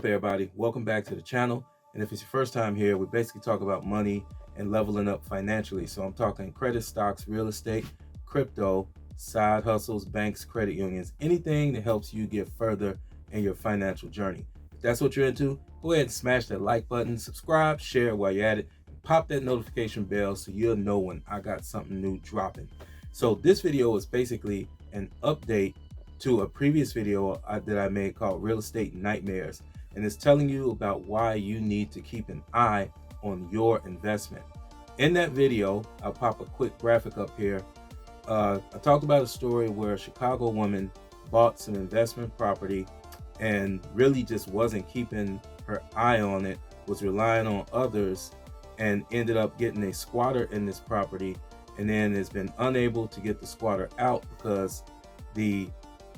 up, everybody? Welcome back to the channel. And if it's your first time here, we basically talk about money and leveling up financially. So I'm talking credit, stocks, real estate, crypto, side hustles, banks, credit unions, anything that helps you get further in your financial journey. If that's what you're into, go ahead and smash that like button, subscribe, share while you're at it, and pop that notification bell so you'll know when I got something new dropping. So this video is basically an update to a previous video that I made called Real Estate Nightmares, and it's telling you about why you need to keep an eye on your investment. In that video, I'll pop a quick graphic up here. I talked about a story where a Chicago woman bought some investment property and really just wasn't keeping her eye on it, was relying on others, and ended up getting a squatter in this property, and then has been unable to get the squatter out because the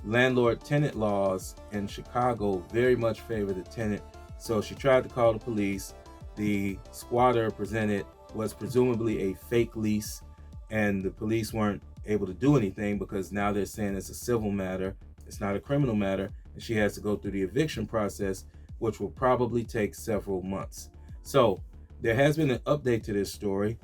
landlord-tenant laws in Chicago very much favor the tenant. So she tried to call the police. The squatter presented was presumably a fake lease, and the police weren't able to do anything because now they're saying it's a civil matter, it's not a criminal matter, and she has to go through the eviction process, which will probably take several months. So there has been an update to this story,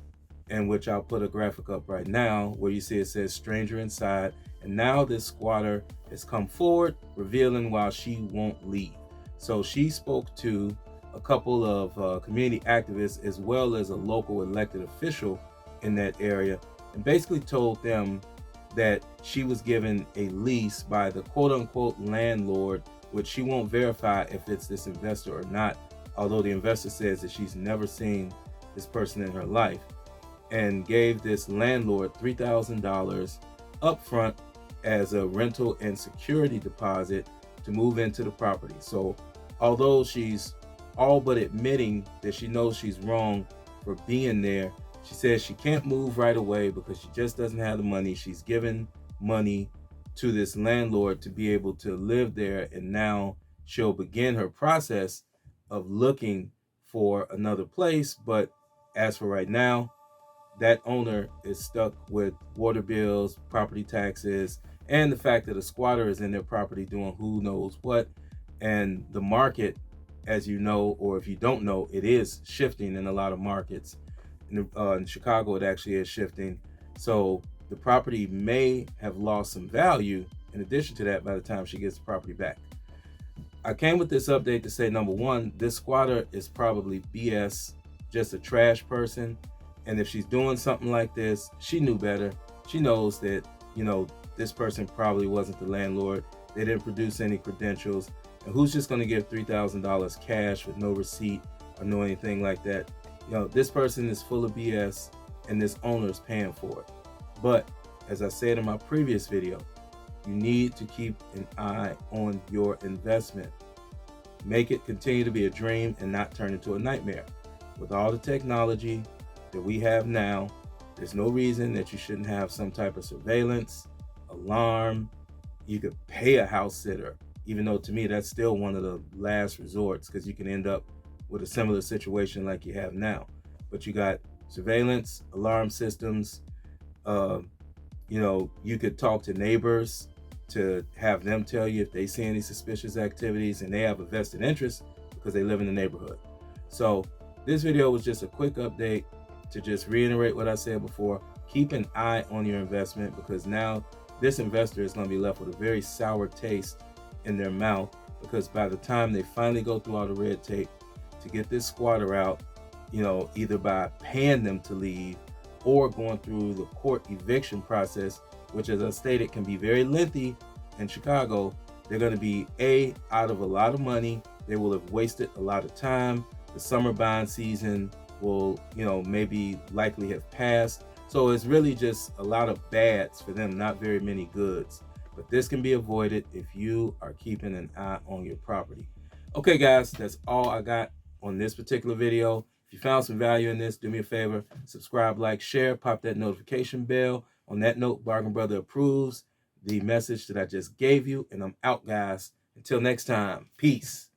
in which I'll put a graphic up right now where you see it says stranger inside, and now this squatter has come forward revealing why she won't leave. So she spoke to a couple of community activists as well as a local elected official in that area, and basically told them that she was given a lease by the quote-unquote landlord, which she won't verify if it's this investor or not, although the investor says that she's never seen this person in her life, and gave this landlord $3,000 up front as a rental and security deposit to move into the property. So although she's all but admitting that she knows she's wrong for being there, she says she can't move right away because she just doesn't have the money. She's given money to this landlord to be able to live there, and now she'll begin her process of looking for another place. But as for right now, that owner is stuck with water bills, property taxes, and the fact that a squatter is in their property doing who knows what. And the market, as you know, or if you don't know, it is shifting in a lot of markets. In Chicago, it actually is shifting. So the property may have lost some value in addition to that by the time she gets the property back. I came with this update to say, number one, this squatter is probably BS, just a trash person. And if she's doing something like this, she knew better. She knows that, this person probably wasn't the landlord. They didn't produce any credentials. And who's just going to give $3,000 cash with no receipt or no anything like that? This person is full of BS, and this owner is paying for it. But as I said in my previous video, you need to keep an eye on your investment. Make it continue to be a dream and not turn into a nightmare. With all the technology that we have now, there's no reason that you shouldn't have some type of surveillance, alarm. You could pay a house sitter, even though to me that's still one of the last resorts, because you can end up with a similar situation like you have now. But you got surveillance, alarm systems. You could talk to neighbors to have them tell you if they see any suspicious activities, and they have a vested interest because they live in the neighborhood. So this video was just a quick update to just reiterate what I said before. Keep an eye on your investment, because now this investor is going to be left with a very sour taste in their mouth, because by the time they finally go through all the red tape to get this squatter out, either by paying them to leave or going through the court eviction process, which, as I stated, can be very lengthy in Chicago, they're going to be out of a lot of money. They will have wasted a lot of time. The summer bond season will, maybe likely have passed. So it's really just a lot of bads for them, not very many goods. But this can be avoided if you are keeping an eye on your property. Okay, guys, that's all I got on this particular video. If you found some value in this, do me a favor, subscribe, like, share, pop that notification bell. On that note, Bargain Brother approves the message that I just gave you, and I'm out, guys. Until next time, peace.